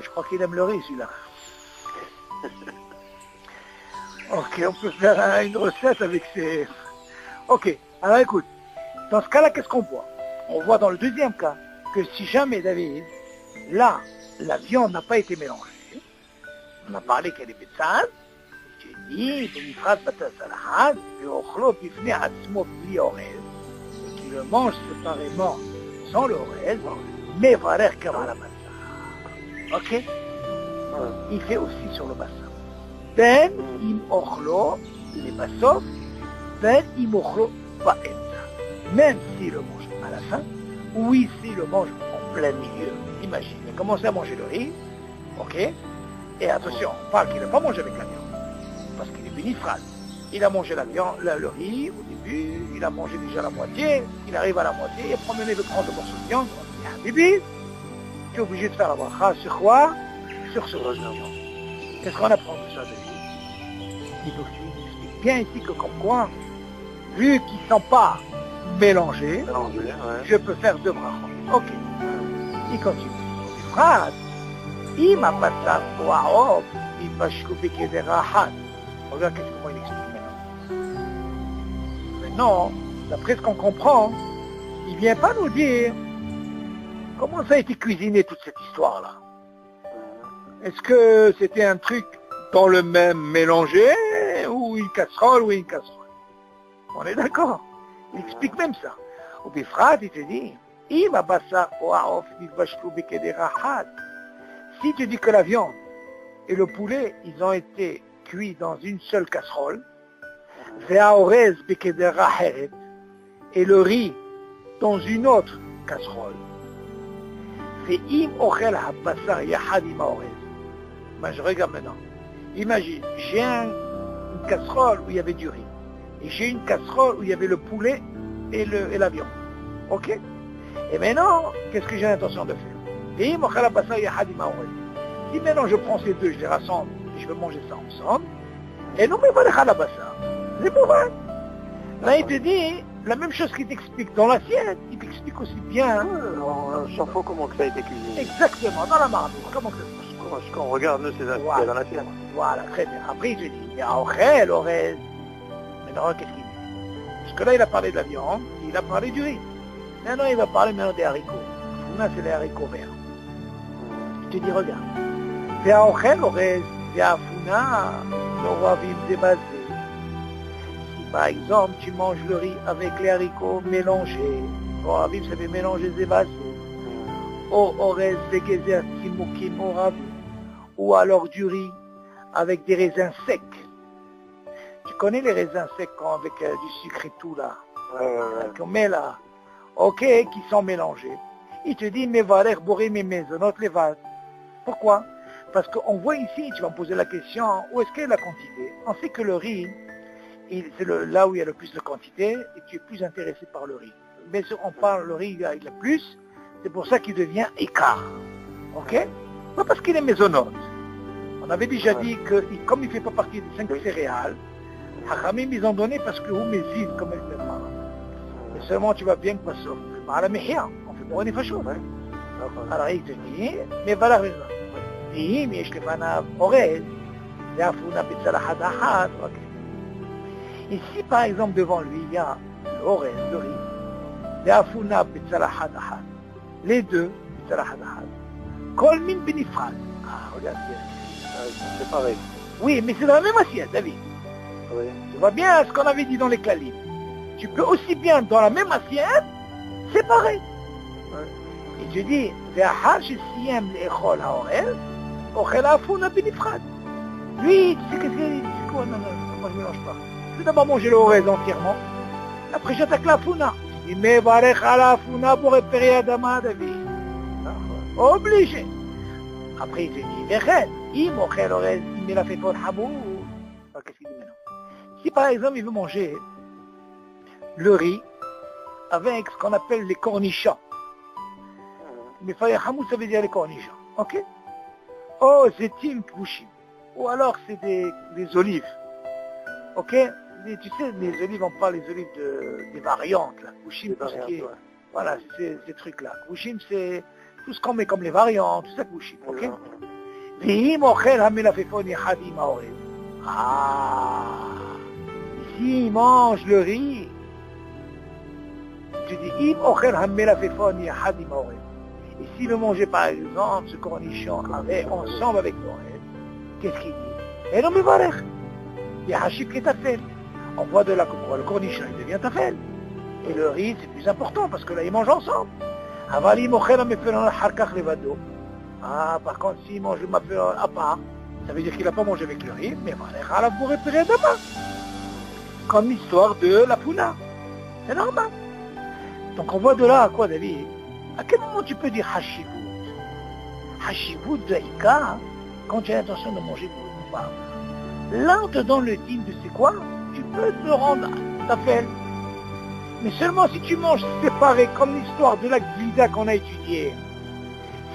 je crois qu'il aime le riz, celui-là. Ok, on peut faire une recette avec ces... Ok, alors écoute, dans ce cas-là, qu'est-ce qu'on voit? On voit dans le deuxième cas que si jamais, David, là, la viande n'a pas été mélangée, on a parlé qu'elle est bétzane, tu dis, Benifrat Batasalahan, Beochlo Bifne Atzmo Bli Orez, et qu'il le mange séparément sans le Orez, mais Varer Kavala Bassa. Ok? Il fait aussi sur le bassin. Ben im ochlo, les bassof, ben im ochlo ba'etza. Même s'il le mange à la fin, ou s'il le mange en plein milieu. Imagine, il a commencé à manger le riz, ok? Et attention, on parle qu'il n'a pas mangé avec la viande, parce qu'il est bénifral. Il a mangé la viande, le riz au début, il a mangé déjà la moitié, il arrive à la moitié, il a promené le 30 morceaux de viande, on dit, ah, Bibi, tu es obligé de faire la bracha sur quoi? Sur ce morceau de viande. Qu'est-ce qu'on apprend de ça, David? Il explique bien ici que comme quoi, vu qu'ils ne sont pas mélangés, je peux faire deux brachot. Ok. Il continue. Il phrase. Il m'a pas ça pour Aob, il va chouper qu'il est rahat. Regarde comment il explique maintenant. Maintenant, d'après ce qu'on comprend, il ne vient pas nous dire comment ça a été cuisiné toute cette histoire-là. Est-ce que c'était un truc dans le même mélangé, ou une casserole, ou une casserole? On est d'accord. Il explique même ça. Au Bifrat, il te dit, si tu dis que la viande et le poulet, ils ont été cuits dans une seule casserole, et le riz dans une autre casserole, ben, je regarde maintenant. Imagine, j'ai une casserole où il y avait du riz. Et j'ai une casserole où il y avait le poulet et la viande. Ok? Et maintenant, qu'est-ce que j'ai l'intention de faire? Si maintenant je prends ces deux, je les rassemble et je veux manger ça ensemble, et non mais voilà la bassa. C'est pour vrai. Là il te dit la même chose qu'il t'explique dans l'assiette, il t'explique aussi bien. Chaque fois comment que ça a été cuisiné. Exactement, dans la marmite, comment que ça se passe. Quand on regarde nous, c'est dans l'assiette. Voilà, très bien. Après il te dit, mais après, l'orez. Maintenant, qu'est-ce qu'il dit? Parce que là, il a parlé de la viande, il a parlé du riz. Maintenant, il va parler maintenant des haricots. Là, c'est les haricots verts. Je te dis, regarde. Si par exemple, tu manges le riz avec les haricots mélangés, Oravim, ça veut mélanger zébazé. Ou alors du riz avec des raisins secs. Tu connais les raisins secs avec du sucre et tout là, qu'on met là, ok, qui sont mélangés. Il te dit, mais valer bourrer mes maisonnotes les vases. Pourquoi? Parce qu'on voit ici, tu vas me poser la question, où est-ce qu'est la quantité? On sait que le riz, c'est là où il y a le plus de quantité, et tu es plus intéressé par le riz. Bien sûr, on parle, le riz, il a plus, c'est pour ça qu'il devient écart. Ok? Pas parce qu'il est maisonnote. On avait déjà dit que, comme il ne fait pas partie des 5 céréales, Hachamim, ils ont donné parce que vous mésine comme elle fait mal. Mais seulement tu vas bien que passer. On fait pour une fachot. Alors il te dit, mais voilà raison. Et si par exemple devant lui il y a l'orez, le riz, les deux, Kol min benifrad. Ah, regarde, c'est pareil. Oui, mais c'est dans la même assiette, David. Oui. Tu vois bien ce qu'on avait dit dans les clalim. Tu peux aussi bien dans la même assiette séparer. Et tu dis, lui, tu sais qu'est-ce qu'il dit? Quoi? Non, moi je ne mélange pas. Je vais d'abord manger le orez entièrement. Après j'attaque la founa. Il met varech à la founa pour réparer Adama, David. Obligé. Après il te dit, Vechet, il mochel orez, il met la fait pour Habour. Qu'est-ce qu'il dit maintenant? Si par exemple il veut manger le riz avec ce qu'on appelle les cornichons. Mais Hamou, ça veut dire les cornichons. Ok? Oh, c'est une kvushim. Ou alors c'est des olives. Ok? Tu sais, les olives, on parle des olives des variantes. Là. Kvushim, tout ce qui est, voilà, c'est ces trucs-là. Kvushim, c'est tout ce qu'on met comme les variantes, tout ça kvushim. Ok? ואם אוכל המלפפון יחד עם האורז. Ici, il mange le riz. Tu dis, im ochel hamelafefon yachad im orez. Et s'il le mangeait par exemple, ce cornichon avait ensemble avec l'orez, qu'est-ce qu'il dit? Et non, mais voilà. Il y a hachib qui est tafel. On voit de là que le cornichon, il devient tafel. Et le riz, c'est plus important parce que là, ils mangent ensemble. Aval im ochel hamefon harkach levado. Par contre, s'il mange le mafel à part, ça veut dire qu'il n'a pas mangé avec le riz, mais voilà, pour réparer demain. Comme l'histoire de la pouna. C'est normal. Donc on voit de là à quoi, David? À quel moment tu peux dire hashivut? Hashivut de Ika, quand tu as l'intention de manger ou pas. Là, on te donne le digne de c'est quoi? Tu peux te rendre tafel. Mais seulement si tu manges séparé, comme l'histoire de la glida qu'on a étudiée.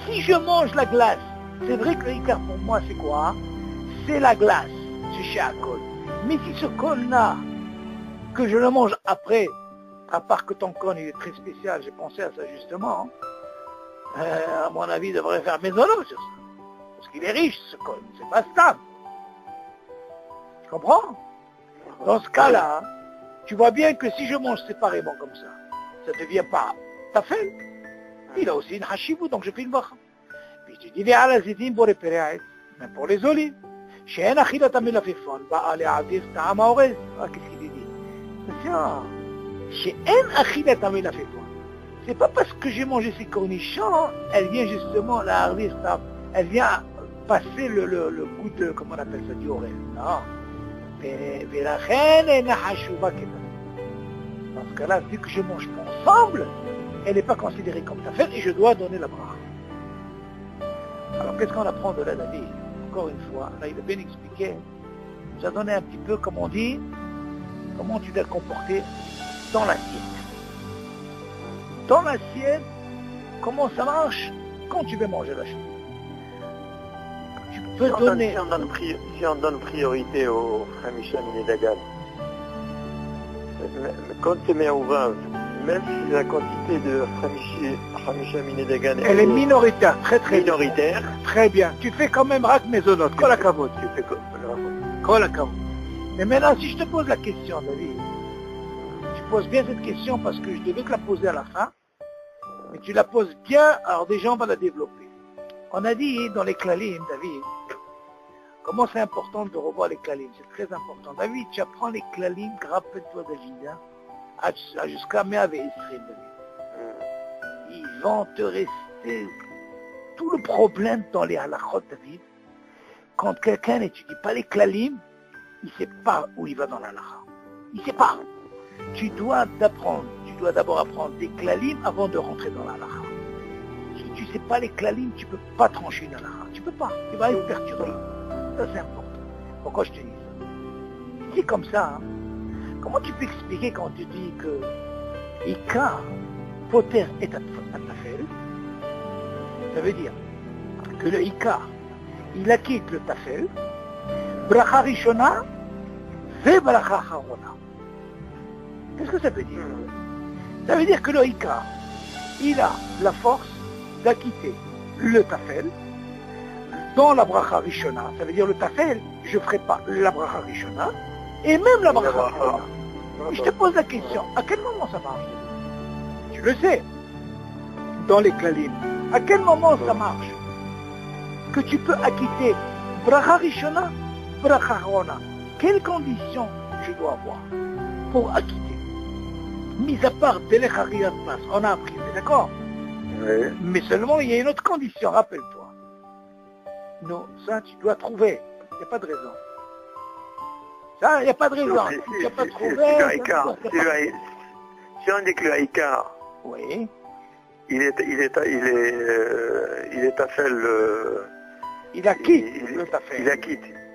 Si je mange la glace, c'est vrai que l'Ikar pour moi c'est quoi? C'est la glace, c'est chez Akol. Mais si ce col-là, que je le mange après, à part que ton cône il est très spécial, j'ai pensé à ça justement, à mon avis, il devrait faire maisonneux sur ça. Parce qu'il est riche ce cône, c'est pas stable. Tu comprends? Dans ce cas-là, tu vois bien que si je mange séparément comme ça ne devient pas tafel. Il a aussi une hashivut, donc je fais une bracha. Puis tu dis, viens à la zédim pour les péréaïs, même pour les olives. She'en achilat hamelafefon, ba'a le'adir ta'am ha'orez. Qu'est-ce qu'il dit? She'en achilat hamelafefon. C'est pas parce que j'ai mangé ces cornichons, elle vient justement la hardir, elle vient passer le goût de, comment on appelle ça, du orez. Non. Velachen en hashuva ketan. Dans ce cas-là, vu que je mange pas ensemble, elle n'est pas considérée comme tafel et je dois donner la bracha. Alors qu'est-ce qu'on apprend de là, David? Encore une fois, là il a bien expliqué, il nous a donné un petit peu, comme on dit, comment tu dois te comporter dans l'assiette. Dans l'assiette, comment ça marche quand tu veux manger la chose. Tu peux donner... Si on donne priorité au Hamisha Minedagan, quand c'est Me'ouvav, même si la quantité de Hamisha Minedagan elle est minoritaire, très minoritaire. Très bien. Tu fais quand même rak mesonotes. Kol hakavod. Tu fais Kol hakavod. Mais maintenant, si je te pose la question, David, tu poses bien cette question parce que je devais te la poser à la fin, mais tu la poses bien, alors déjà on va la développer. On a dit dans les klalim, David, comment c'est important de revoir les klalim, c'est très important. David, tu apprends les klalim, rappelle-toi David, hein, jusqu'à Me'ave Esrim, David. Ils vont te rester tout le problème dans les halachot, David. Quand quelqu'un n'étudie pas les klalim, il ne sait pas où il va dans l'halakha. Il ne sait pas. Tu dois d'abord apprendre des klalim avant de rentrer dans l'halakha. Si tu ne sais pas les klalim, tu ne peux pas trancher une halakha. Tu ne peux pas. Tu vas être perturbé. Ça c'est important. Pourquoi je te dis ça? C'est comme ça. Hein. Comment tu peux expliquer quand tu dis que Ika, Poter est Tafel? Ça veut dire que le Ika, il acquitte le Tafel, Bracha Rishona, ve Bracha Harona. Qu'est-ce que ça veut dire? Ça veut dire que le Ika, il a la force d'acquitter le Tafel dans la Bracha Rishona. Ça veut dire le Tafel, je ne ferai pas la Bracha Rishona, et même la Bracha Harona. Je te pose la question, à quel moment ça marche? Tu le sais, dans les klalim. À quel moment ça marche? Que tu peux acquitter Bracha Rishona, Bracha Harona. Quelles conditions je dois avoir pour acquitter? Mis à part Delech Hariyat Pas, on a appris, d'accord? Oui. Mais seulement il y a une autre condition, rappelle-toi. Non, ça tu dois trouver, il n'y a pas de raison. Ça, il n'y a pas de raison. Donc, Tu n'as pas trouvé. Si on dit que le Haïkar, Oui. il est Tafel. Il acquitte le Tafel.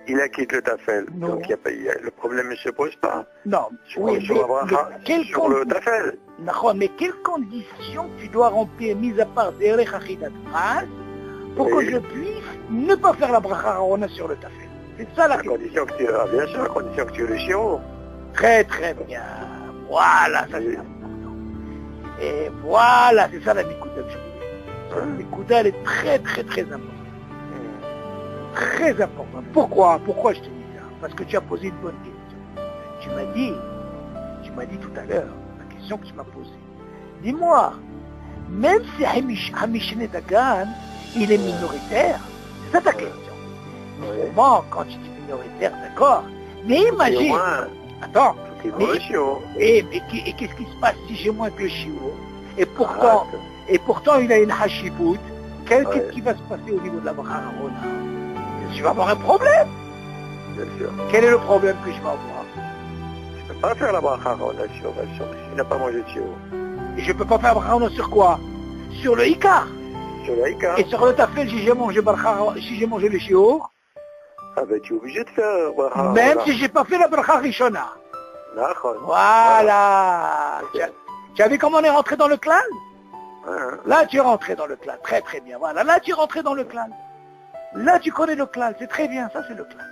Il acquitte le Tafel. Non. Donc le problème ne se pose pas. Non. Sur, Oui, sur, le Tafel. D'accord, mais quelles conditions tu dois remplir, mis à part Derech Achidat Pras, pour que je puisse ne pas faire la Bracha Harona sur le Tafel? C'est ça la question. Condition que tu as, bien sûr, la condition que tu es le chiot. Très très bien. Voilà, ça c'est important. Et voilà, c'est ça la Nikuda que je voulais. La Nikuda, elle est très très très importante. très importante. Pourquoi je te dis ça? Parce que tu as posé une bonne question. Tu m'as dit tout à l'heure, la question que tu m'as posée. Dis-moi, même si Hamishne Dagan, il est minoritaire, c'est ça ta question. Bon, quand tu dis minoritaire, d'accord. Mais imagine, attends, mais qu'est-ce qui se passe si j'ai moins que le chiot? Et pourtant il a une hashibut. Qu'est-ce qui va se passer au niveau de la Bracharona? Je vais avoir un problème. Bien sûr. Quel est le problème que je vais avoir? Tu ne peux pas faire la Bracharona sur s'il n'a pas mangé de chiot. Et je ne peux pas faire Bracharona sur quoi? Sur le Ikar. Sur le Ikar. Et sur le Tafel, si j'ai mangé le chiot, ah ben tu es obligé de faire Bracharona. même si je n'ai pas fait la Bracha Rishona. D'accord. Voilà. Tu as vu comment on est rentré dans le clan? Hein. Là, tu es rentré dans le clan. Très très bien. Voilà. Là, tu es rentré dans le clan. Là, tu connais le clan. C'est très bien. Ça, c'est le clan.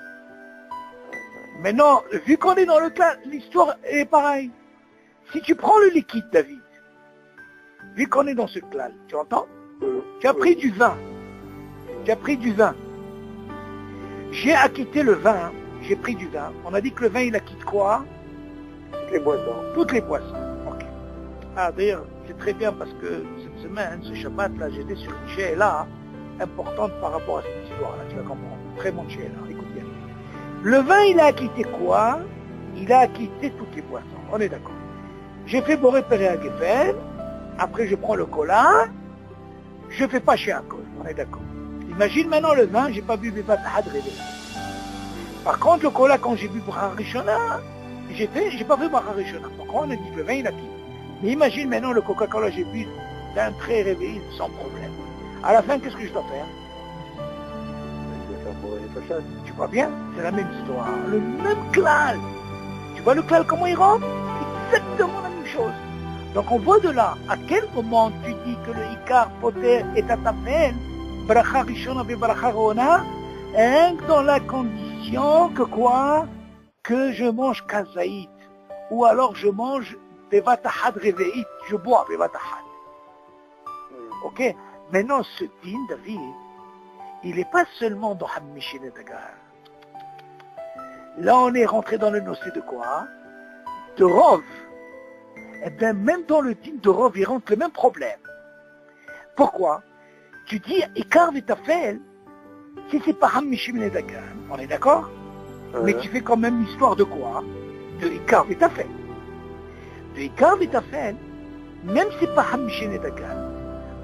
Maintenant, vu qu'on est dans le clan, l'histoire est pareille. Si tu prends le liquide, David, vu qu'on est dans ce clan, tu entends? Tu as pris du vin. Tu as pris du vin. J'ai acquitté le vin. J'ai pris du vin. On a dit que le vin, il acquitte quoi? Toutes les boissons. Toutes les boissons. Ok. Ah, d'ailleurs, c'est très bien parce que cette semaine, ce Shabbat, là, j'étais sur une Sheila importante par rapport à cette histoire-là. Tu vas comprendre. Très bonne Sheila. Écoute bien. Le vin, il a acquitté quoi? Il a acquitté toutes les boissons. On est d'accord. J'ai fait Boré Péré à Geffen. Après, je prends le cola. Je fais pas chez un col. On est d'accord. Imagine maintenant le vin, j'ai pas bu Bevat Had Réveil. Par contre, le cola, quand j'ai bu Bracha Rishona, j'ai pas fait Bracha Rishona. Par contre, on a dit que le vin, il a quitté. Mais imagine maintenant le Coca-Cola, j'ai bu d'un trait réveillé sans problème. À la fin, qu'est-ce que je dois faire? Tu vois bien? C'est la même histoire. Le même klal. Tu vois le klal, comment il rentre? Exactement la même chose. Donc on voit de là, à quel moment tu dis que le Ikar Poter est à ta peine, Bracha Rishona ve Bracha Rona, dans la condition que quoi? Que je mange kazaït. Ou alors je mange bevatahad réveillit. Je bois bevatahad. Ok? Maintenant, ce din, David, il n'est pas seulement dans Hammishin et Dagar. Là, on est rentré dans le nocé de quoi? De Rov. Eh bien, même dans le din de Rov, il rentre le même problème. Pourquoi? Tu dis, Ikar Vitafel, si c'est pas Hammishin et Dagar, on est d'accord? Mais tu fais quand même l'histoire de quoi? De Ikar Vitafel. De Ikar Vitafel, même si c'est pas Hammishin et Dagar.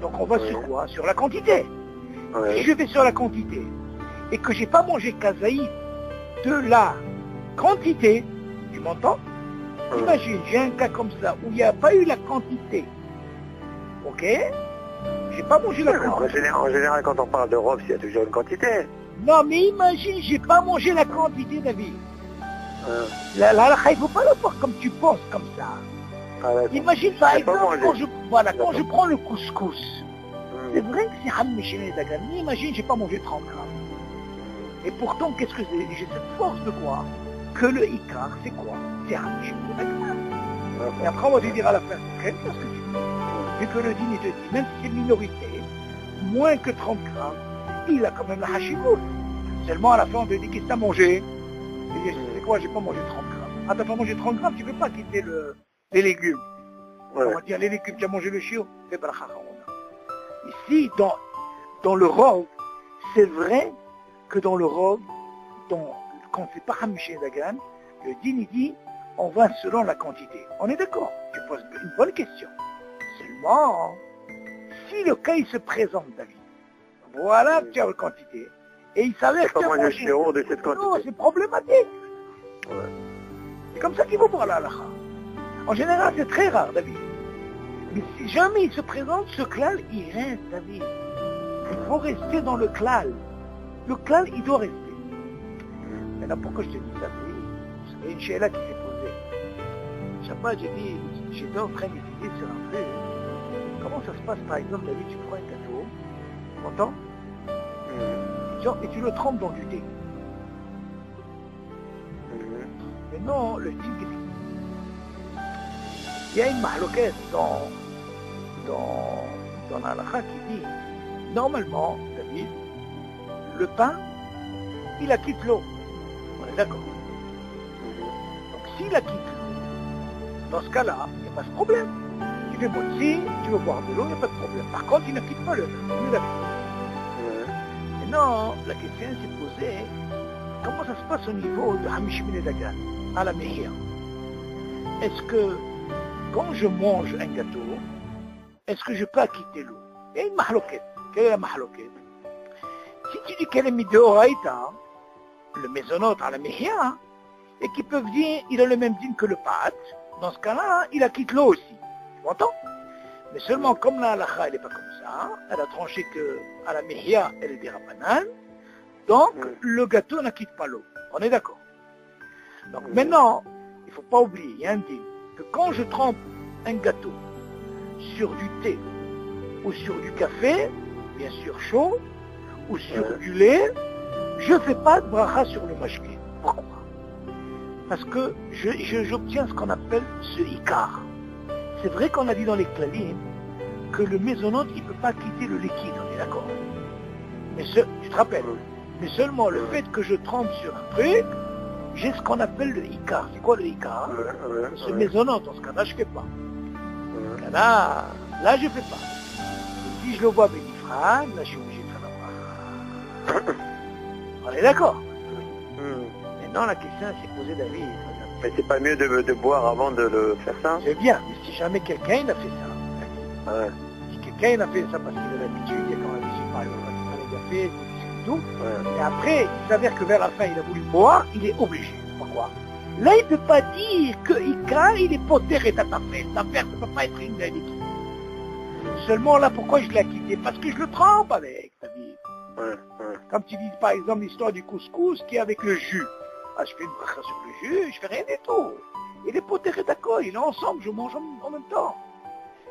Donc on va sur quoi? Sur la quantité. Si je vais sur la quantité et que j'ai pas mangé kazaï de la quantité, tu m'entends? Imagine, j'ai un cas comme ça où il n'y a pas eu la quantité. Ok? J'ai pas mangé la quantité. En général, quand on parle de Rov, il y a toujours une quantité. Non, mais imagine, j'ai pas mangé la quantité, David. La halakha, il ne faut pas le voir comme tu penses, comme ça. Imagine par exemple, quand je prends le couscous, c'est vrai que c'est Hammishin et Dagan, mais imagine, j'ai pas mangé 30 grammes. Et pourtant, qu'est-ce que c'est? J'ai cette force de quoi? Que le Ikar, c'est quoi? C'est Hammishin et Dagan. Et après, on va te dire à la fin, c'est très bien ce que tu dis. Vu que le dîner te dit, même si c'est minorité, moins que 30 grammes, il a quand même la hashimout. Seulement à la fin, on te dit, qu'est-ce que t'as mangé? Et c'est quoi? J'ai pas mangé 30 grammes. Ah, t'as pas mangé 30 grammes, tu peux pas quitter les légumes. On va dire, les légumes, tu as mangé le chiot, c'est bracha. Ici, dans le Rov, c'est vrai que dans le Rov, quand c'est pas Hammishin Dagan, le din il dit, on va selon la quantité. On est d'accord? Tu poses une bonne question. Seulement, si le cas il se présente, David, voilà que tu as la quantité, et il s'avère que tu as mangé de cette quantité. Non, c'est problématique. C'est comme ça qu'il faut voir la halakha. En général, c'est très rare, David. Mais si jamais il se présente, ce klal, il reste, David. Il faut rester dans le klal. Le klal, il doit rester. Maintenant, pourquoi je te dis ça? C'est une sheila qui s'est posée. Shabbat, j'étais en train d'étudier sur un truc. Comment ça se passe, par exemple, David, tu prends un gâteau, tu entends? Et tu le trempes dans du thé. Mais non, le thé, il y a une mahloquette dans la halakha qui dit, normalement, David, le pain, il acquitte l'eau. On est d'accord. Donc s'il acquitte l'eau, dans ce cas-là, il n'y a pas de problème. Tu fais bon, si tu veux boire de l'eau, il n'y a pas de problème. Par contre, il n'acquitte pas le vin. On est d'accord. Maintenant, la question s'est posée, comment ça se passe au niveau de Hamish bin Dagan, à la Mehia? Est-ce que quand je mange un gâteau, est-ce que je peux acquitter l'eau? Il y a une mahloquette. Quelle est la mahloquette? Si tu dis qu'elle est mise de Horaïta, le maisonnote à la Mehia, et qu'ils peuvent dire il a le même dîme que le pâte, dans ce cas-là, il acquitte l'eau aussi. Tu m'entends? Mais seulement comme la halakha, elle n'est pas comme ça, elle a tranché qu'à la Mehia, elle est des rabanan, donc le gâteau n'acquitte pas l'eau. On est d'accord? Donc maintenant, il ne faut pas oublier, il y a un dîme, que quand je trempe un gâteau sur du thé ou sur du café, bien sûr chaud, ou sur du lait, je ne fais pas de bracha sur le mashké. Pourquoi? Parce que j'obtiens ce qu'on appelle ce ikar. C'est vrai qu'on a dit dans les klalim que le maisonnote, il ne peut pas quitter le liquide, on est d'accord? Mais tu te rappelles? Mais seulement le fait que je trempe sur un truc, j'ai ce qu'on appelle le ikar. C'est quoi le ikar? Ce maisonnote, dans ce cas-là, je ne fais pas. Dans ce cas-là, là, je ne fais pas. Et si je le vois bénifrane, là, je suis obligé de faire la bracha. On est d'accord? Maintenant, la question s'est posée, David. Mais c'est pas mieux de boire avant de le faire ça? C'est bien, mais si jamais quelqu'un a fait ça, si quelqu'un a fait ça parce qu'il a l'habitude, il y a quand même l'habitude, par exemple, il a fait tout, et après, il s'avère que vers la fin, il a voulu boire, il est obligé. Pourquoi? Là, il ne peut pas dire que Ikra, il est poter et tatafel. L'affaire ne peut pas être une liquide. Seulement là, pourquoi je l'ai quitté? Parce que je le trempe avec, David. Comme tu dis, par exemple, l'histoire du couscous qui est avec le jus. Ah, je fais une bracha sur le jus, je fais rien du tout. Et les poter et d'accord, il est ensemble, je mange en même temps.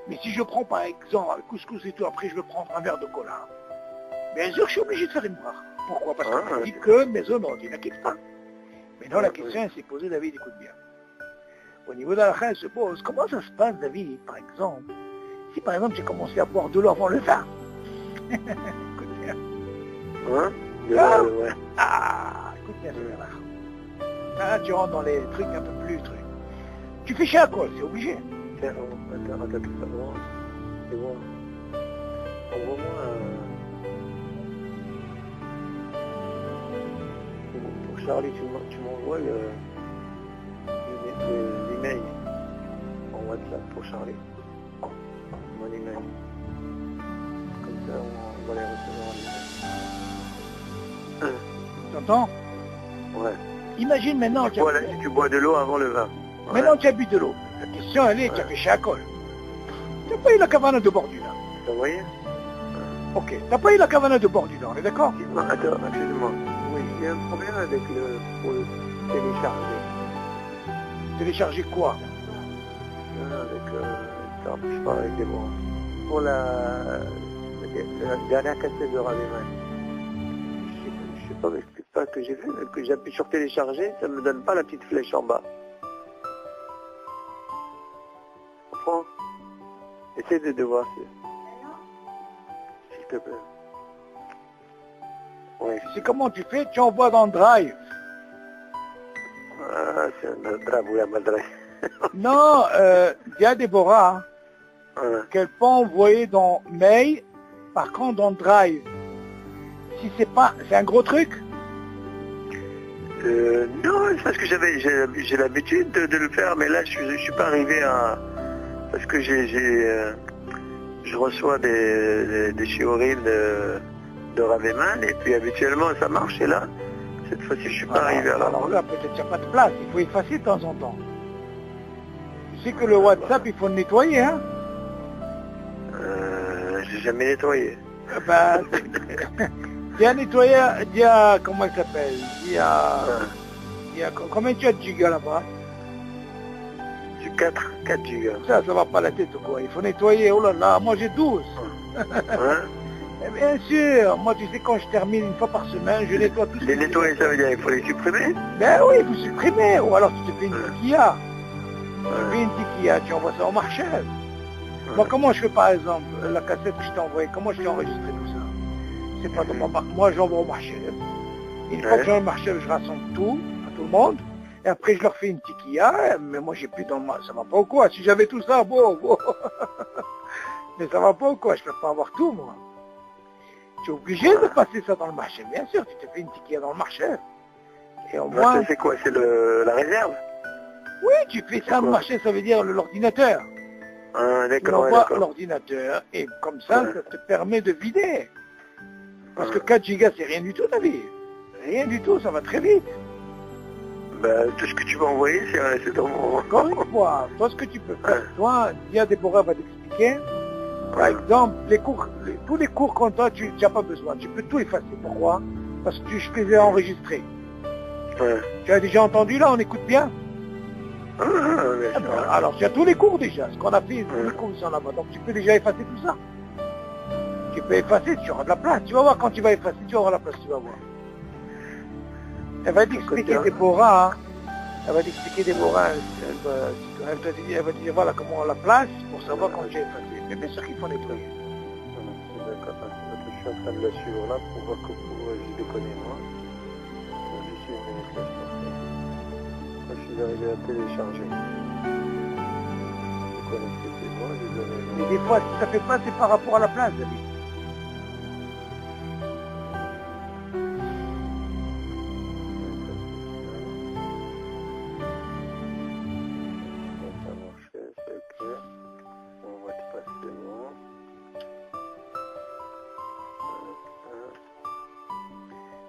Mais si je prends par exemple le couscous et tout, après je veux prendre un verre de cola, bien sûr je suis obligé de faire une bracha. Pourquoi? Parce que je dis que maisonnote, il n'inquiète pas. Maintenant la question s'est posée, David, écoute bien. Au niveau de la halakha, elle se pose, comment ça se passe, David, par exemple, si par exemple j'ai commencé à boire de l'eau avant le vin? Écoute bien. Écoute bien, c'est la là, tu rentres dans les trucs un peu plus trucs. Tu fais chez alcool, c'est obligé. Tiens, attends, c'est bon. Envoie-moi pour Charlie, tu m'envoies l'email en WhatsApp pour Charlie. Mon email. Comme ça, on va les recevoir. Tu entends? Ouais. Imagine maintenant tu bois de l'eau avant le vin. Maintenant tu as bu de l'eau. La question elle est, tu as fait chez alcool. Tu n'as pas eu la cavana de bordure. Vous voyez? Ok, tu n'as pas eu la cavana de bordure, on est d'accord? Attends, excuse-moi. Oui, il y a un problème avec pour le télécharger. Télécharger quoi? Je parle avec des mots. Pour la dernière cassette de Raveman. Je sais pas, m'explique pas ce que j'ai fait, mais que j'appuie sur télécharger, ça me donne pas la petite flèche en bas. Comprends? Essaye de voir s'il te plaît. Oui. C'est comment tu fais? Tu envoies dans Drive. Ah, c'est un Drive ou la Drive. Non, il y a Déborah qu'elle peut envoyer dans Mail, par contre dans Drive. Si c'est pas, c'est un gros truc? Non, c'est parce que j'ai l'habitude de le faire, mais là je suis pas arrivé à... Parce que je reçois des shiurim de Raveman, et puis habituellement ça marche, et là, cette fois-ci je suis pas arrivé à la... Alors là, peut-être qu'il n'y a pas de place, il faut effacer de temps en temps. Tu sais que le WhatsApp, il faut le nettoyer, hein? J'ai jamais nettoyé. Il y a nettoyé, il y a, comment il s'appelle? Il y a, combien tu as de gigas là-bas? Du 4 gigas. Ça va pas la tête ou quoi? Il faut nettoyer, oh là là, moi j'ai 12. Et bien sûr, moi tu sais quand je termine une fois par semaine, je nettoie tout. Les nettoyer, ça veut dire il faut les supprimer? Ben oui, il faut supprimer, ou alors tu te fais une tikia. Tu fais une tikia, tu envoies ça au marché. Moi comment je fais par exemple, la cassette que je t'ai envoyée, comment je t'ai enregistré tout ça? C'est pas de moi j'envoie au marché. Une fois que j'ai le marché, je rassemble tout, à tout le monde. Et après, je leur fais une tiquilla. Mais moi, j'ai plus dans le marché. Ça va pas ou quoi? Si j'avais tout ça, bon. Mais ça va pas ou quoi? Je peux pas avoir tout, moi. Tu es obligé de passer ça dans le marché. Bien sûr, tu te fais une tiquilla dans le marché. Et au moins... C'est quoi? C'est la réserve? Oui, tu fais ça dans le marché, ça veut dire l'ordinateur. Ah, Tu d'accord, envoies l'ordinateur et comme ça, ça te permet de vider. Parce que 4 gigas, c'est rien du tout, ta vie. Rien du tout, ça va très vite. Ben, tout ce que tu vas envoyer, c'est dans mon... Encore une fois, toi, ce que tu peux faire, toi, Dia Déborah va t'expliquer. Par exemple, tous les cours qu'on t'a, tu n'as pas besoin. Tu peux tout effacer. Pourquoi? Parce que je les ai enregistrés. Tu as déjà entendu là, on écoute bien? Alors tu as tous les cours déjà, ce qu'on a fait, tous les cours sont là-bas, donc tu peux déjà effacer tout ça. Tu peux effacer, tu auras de la place, tu vas voir quand tu vas effacer, tu auras la place, tu vas voir. Elle va t'expliquer Déborah, elle va t'expliquer Déborah, elle va te dire voilà comment on la place pour savoir quand tu as effacé. Mais bien sûr qu'il faut nettoyer. D'accord, je suis en train de la suivre là pour voir que j'y déconne moi. D'ici une minute là, je suis arrivé à télécharger. Mais des fois, si ça fait pas, c'est par rapport à la place, David. Ça marche, c'est ok. On va te passer bon.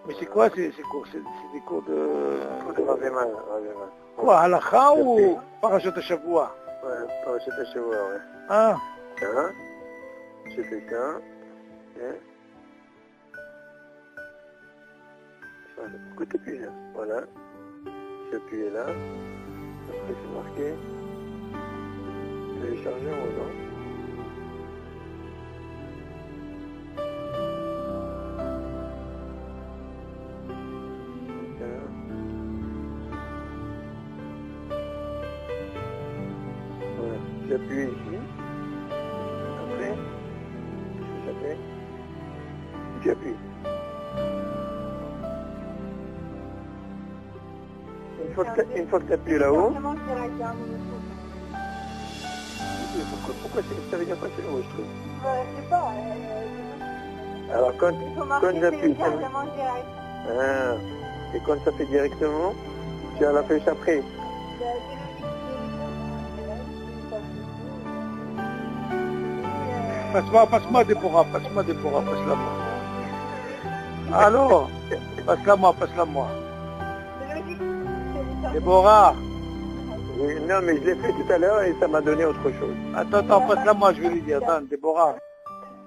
Mais c'est quoi ces cours? C'est des cours de... Ravema. Quoi, halakha ou parashat Shavua? Ouais, parashat Shavua, ouais. Ah. Ça, j'ai fait ça. Okay. Pourquoi t'appuies là? Voilà. J'ai appuyé là. Après c'est marqué. Télécharger ou non? J'appuie ici. Après, qu'est-ce que ça fait? J'appuie. Une fois que tu appuies là-haut. Pourquoi ça veut dire quoi c'est haut ce truc? Je sais pas. Alors quand j'appuie. Et quand ça fait directement, tu as la flèche après. Passe-moi Déborah, passe-la moi. Alors, passe-la moi. Déborah. Oui, non, mais je l'ai fait tout à l'heure et ça m'a donné autre chose. Attends, passe-la moi, je vais lui dire. Attends, Déborah.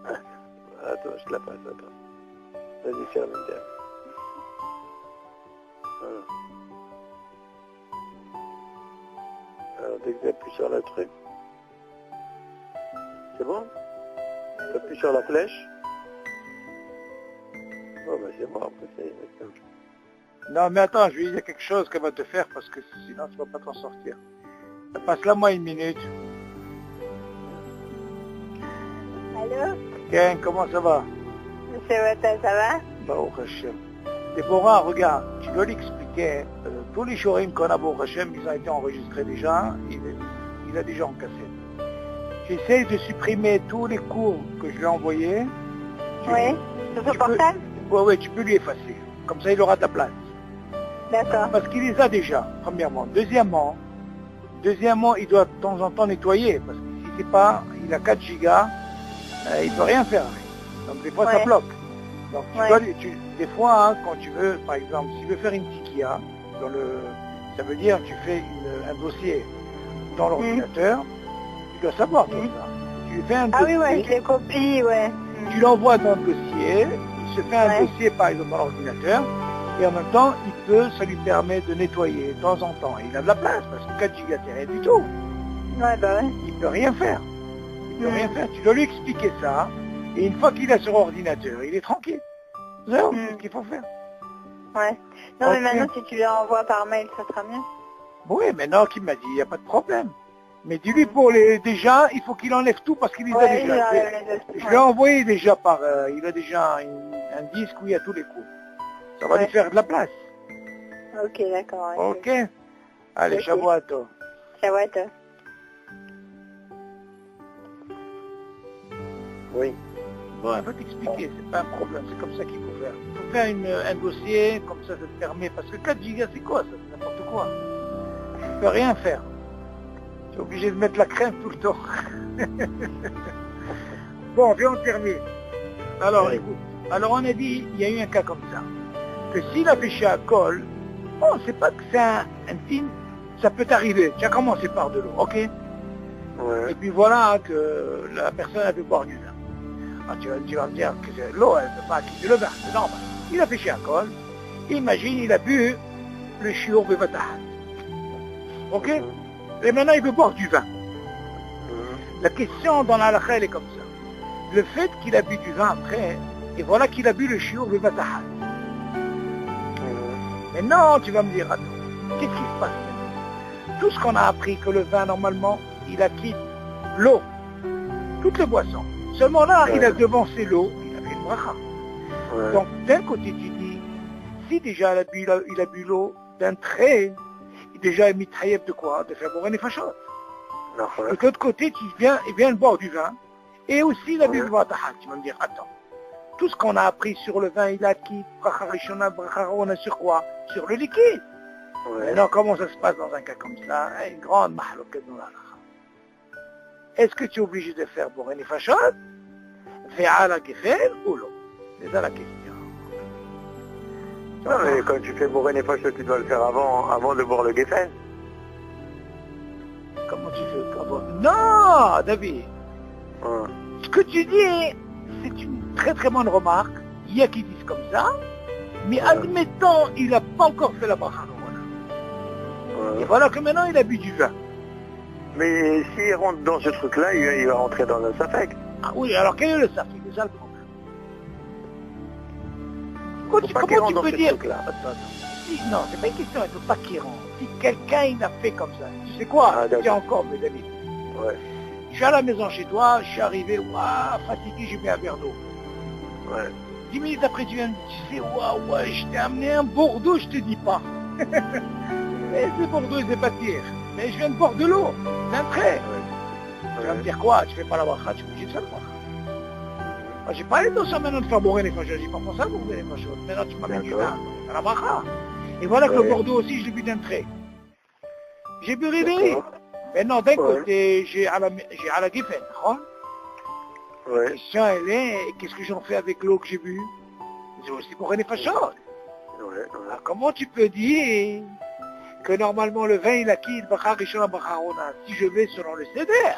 Attends, je te la passe, attends. Vas-y, ferme le terme. Voilà. Alors, dès que tu appuies sur le truc. C'est bon? Tu appuies sur la flèche. Oh, bah c'est bon, après c'est... Non, mais attends, je vais lui dire quelque chose qu'elle va te faire parce que sinon tu vas pas t'en sortir. Passe-la moi une minute. Allô? Ken, comment ça va? Monsieur Wata, ça va? Baruch Hashem. Déborah, regarde, tu dois l'expliquer. Tous les shurim qu'on a, Baruch Hashem, ils ont été enregistrés déjà. Il a déjà en cassette. J'essaye de supprimer tous les cours que je lui ai envoyés. Oui, sur son portable? Oui, tu peux lui effacer. Comme ça, il aura de la place. D'accord. Parce qu'il les a déjà, premièrement. Deuxièmement, il doit de temps en temps nettoyer. Parce que si c'est pas, il a 4 gigas, il peut rien faire avec. Donc des fois, ça bloque. Donc des fois, hein, quand tu veux, par exemple, si tu veux faire une tiquilla, ça veut dire tu fais un dossier dans l'ordinateur, tu dois savoir tout ça. Tu fais un dossier, oui, je les copie, tu l'envoies dans le dossier, il se fait un dossier par exemple dans l'ordinateur, et en même temps, ça lui permet de nettoyer de temps en temps. Il a de la place, parce que 4 gigas, c'est rien du tout. Il peut rien faire. Rien faire. Tu dois lui expliquer ça, et une fois qu'il a sur ordinateur, il est tranquille. C'est ce qu'il faut faire. Ouais. Non, mais maintenant, si tu lui envoies par mail, ça sera mieux. Oui, maintenant qu'il m'a dit, il n'y a pas de problème. Mais dis-lui déjà, il faut qu'il enlève tout parce qu'il les a déjà. Je l'ai envoyé déjà il a déjà un disque où il y a tous les cours. Ça va lui faire de la place. Ok, d'accord. Ouais. Ok. Allez, Ok. Shavuato. Shavuot. Oui. Bon, elle va t'expliquer, c'est pas un problème, c'est comme ça qu'il faut faire. Il faut faire un dossier, comme ça te permet, parce que 4 gigas c'est quoi ça? C'est n'importe quoi. Tu peux rien faire. Tu es obligé de mettre la crème tout le temps. Bon, viens, on termine. Alors, Oui. écoute, alors on a dit, il y a eu un cas comme ça, que s'il a péché à col, bon, c'est pas que c'est un signe, ça peut arriver. Tu as commencé par de l'eau, ok? Et Ouais. puis voilà que la personne a pu boire du vin. Ah, tu vas me dire que l'eau, elle ne peut pas quitter le vin, c'est normal. Il a péché à col, imagine, il a bu le chiour bevatah. Ok? Et maintenant, il veut boire du vin. La question dans la halakha, elle est comme ça. Le fait qu'il a bu du vin après, et voilà qu'il a bu le chiour bevatah. Maintenant, tu vas me dire, attends, qu'est-ce qui se passe maintenant? Tout ce qu'on a appris que le vin, normalement, il acquitte l'eau, toutes les boissons. Seulement là, Ouais. il a devancé l'eau, il a fait une bracha. Ouais. Donc, d'un côté, tu dis, si déjà il a bu l'eau d'un trait, déjà il a mis taïeb de quoi? De faire boire une fachot. Non, ouais. Et de l'autre côté, il vient de boire du vin, et aussi il a bu Ouais. le vatahat. Tu vas me dire, attends, tout ce qu'on a appris sur le vin, il acquitte, bracha rishona, bracha rona, sur quoi? Sur le liquide. Ouais. Maintenant, comment ça se passe dans un cas comme ça? Une grande mahloket dans la halakha. Est-ce que tu es obligé de faire boire une fachot? Faire la gefel ou l'eau? C'est ça la question. Non, mais quand tu fais bourrer les poches, tu dois le faire avant de boire le Geffen. Comment tu fais? Non, David. Ouais. Ce que tu dis, c'est une très très bonne remarque. Il y a qui disent comme ça. Mais admettons, il n'a pas encore fait la bracha Rona. Et Ouais. voilà que maintenant, il a bu du vin. Mais s'il rentre dans ce truc-là, il va rentrer dans le safek. Ah oui, alors quel est le safek? C'est ça le problème. Faut pas qu'il Comment tu rentre dans peux ce dire truc-là. Non, c'est pas une question, il ne faut pas qu'il rentre. Si quelqu'un il a fait comme ça, tu sais quoi? Ah, d'accord. Tiens encore, mes amis. Ouais. Je suis à la maison chez toi, je suis arrivé, waouh, fatigué, j'ai mis un verre d'eau. Ouais. 10 minutes après, tu viens me dire, tu sais, waouh, ouais, je t'ai amené un Bordeaux, je te dis pas. Mais ce Bordeaux, c'est pas pire. Mais je viens de boire de l'eau, c'est un trait. Tu vas me dire quoi? Tu fais pas la bracha, tu es obligé de faire la bracha. Moi, j'ai pas l'intention maintenant de faire bourrer les fachos, j'ai pas pensé à bourrer les fachos. Maintenant, tu m'amènes du vin, à la bracha. Et voilà que le Ouais. Bordeaux aussi, je l'ai bu d'un trait. J'ai bu rêver. D'accord. Maintenant, d'un Ouais. côté, j'ai à la Geffen, hein? La Ouais. question, elle est, qu'est-ce que j'en fais avec l'eau que j'ai bu? C'est aussi pour les fachos. Ouais. Alors, comment tu peux dire que normalement le vin il acquiert le bracha rishon bracha rona si je vais selon le seder?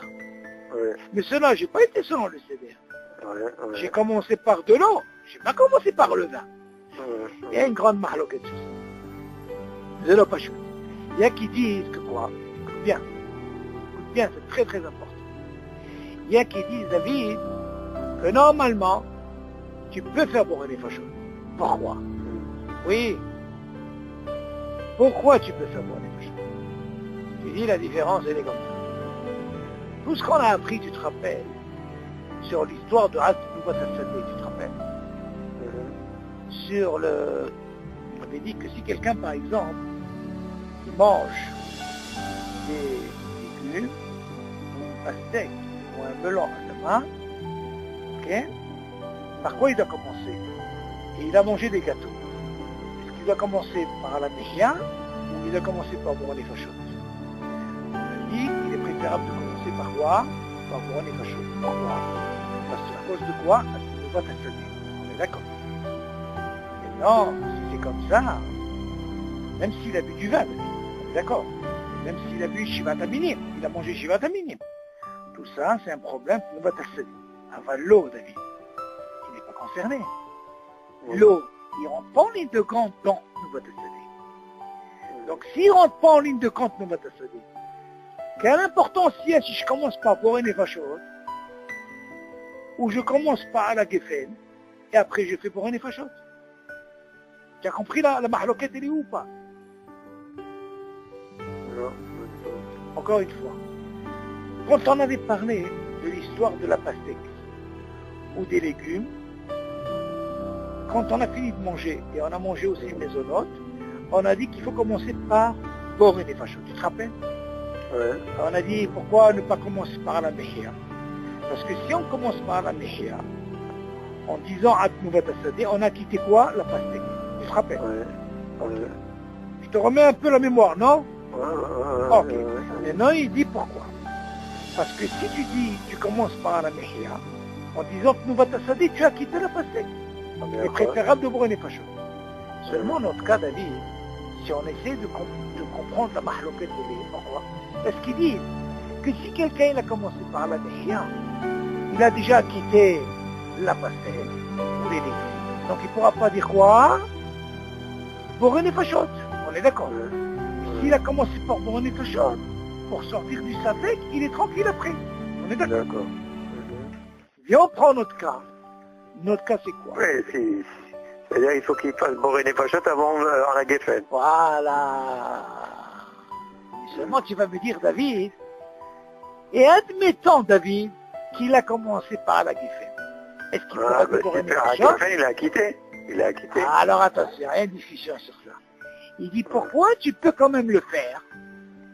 Ouais. Mais cela, j'ai pas été selon le seder. Ouais. J'ai commencé par de l'eau, j'ai pas commencé par le vin. Ouais. Il y a une grande mahloket sur ça. Je l'ai pas choisi. Il y a qui disent que quoi? Écoute bien, c'est très très important. Il y a qui disent, David, que normalement, tu peux faire boire les fachos. Pourquoi? Oui. Pourquoi tu peux faire boire les fachos? Tu dis la différence, elle est comme ça. Tout ce qu'on a appris, tu te rappelles, sur l'histoire de Had Noubat Sadeh, tu te rappelles? Sur le... On avait dit que si quelqu'un, par exemple, il mange des légumes, un steak ou un melon à sa main, ok? Par quoi il doit commencer? Et il a mangé des gâteaux. Est-ce qu'il doit commencer par la méchia ou il doit commencer par boire les fachos? On a dit qu'il est préférable de commencer par quoi? Par boire les fachos. Pourquoi? Parce que à cause de quoi? On est d'accord. Non, si c'est comme ça, même s'il a bu du vin, on est d'accord. Même s'il a bu Shivat Aminim, il a mangé Shivat Aminim. Tout ça, c'est un problème pour Noubat Sadeh. Avant l'eau, David, il n'est pas concerné. L'eau, il ne rentre pas en ligne de compte dans Noubat Sadeh. Donc s'il ne rentre pas en ligne de compte Noubat Sadeh, quelle importance il y a si je commence par boire une fachot, ou je commence par la Geffen, et après je fais boire une fachot? Tu as compris la mahloket, elle est où ou pas? Non. Encore une fois, quand on avait parlé de l'histoire de la pastèque ou des légumes, quand on a fini de manger, et on a mangé aussi mésonote, on a dit qu'il faut commencer par Boré Nefashot. Tu te rappelles? Ouais. On a dit pourquoi ne pas commencer par la Mehia? Parce que si on commence par la Mehia, en disant Atmouvat Assadeh, on a quitté quoi? La pastèque. Tu te rappelles? Ouais. Ouais. Je te remets un peu la mémoire, non? Ok. Ouais. Maintenant, il dit pourquoi. Parce que si tu dis, tu commences par la Mehia, en disant Atmouvat Assadeh, tu as quitté la pastèque. Donc il est préférable de Boré Nefashot. Seulement, notre cas, David, si on essaie de comprendre la mahloquette de l'Orwa, est-ce qu'il dit que si quelqu'un il a commencé par la Mehia, il a déjà quitté la pastèque ou les légumes. Donc il ne pourra pas dire quoi? Boré Nefashot. On est d'accord. S'il a commencé par Boré Nefashot, pour sortir du Safek, il est tranquille après. On est d'accord. Viens, on prend notre cas. Notre cas, c'est quoi? Oui, c'est-à-dire qu'il faut qu'il fasse Boré Nefashot avant la Geffen. Voilà. Seulement, tu vas me dire, David, et admettons, David, qu'il a commencé par la Geffen. Est-ce qu'il pourra dire Boré Nefashot? La Geffen, il a quitté. Alors attention, il y a une discussion sur ça. Il dit, pourquoi tu peux quand même le faire?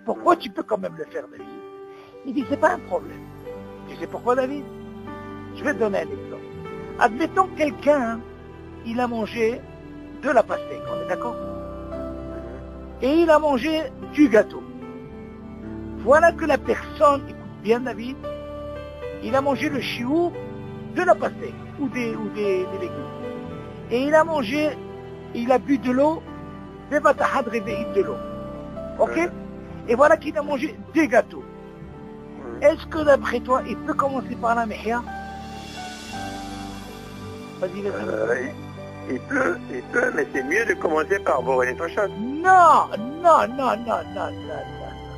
Pourquoi tu peux quand même le faire, David? Il dit, c'est pas un problème. Tu sais pourquoi, David? Je vais te donner un exemple. Admettons que quelqu'un, il a mangé de la pastèque, on est d'accord? Et il a mangé du gâteau. Voilà que la personne, écoute bien David, il a mangé le chiour de la pastèque ou des légumes. Et il a mangé, il a bu de l'eau, des vatahad réveillés de l'eau. Ok? Et voilà qu'il a mangé des gâteaux. Est-ce que d'après toi, il peut commencer par la mehia? Vas-y, vas-y. Il peut, mais c'est mieux de commencer par Boré Nefashot. Non.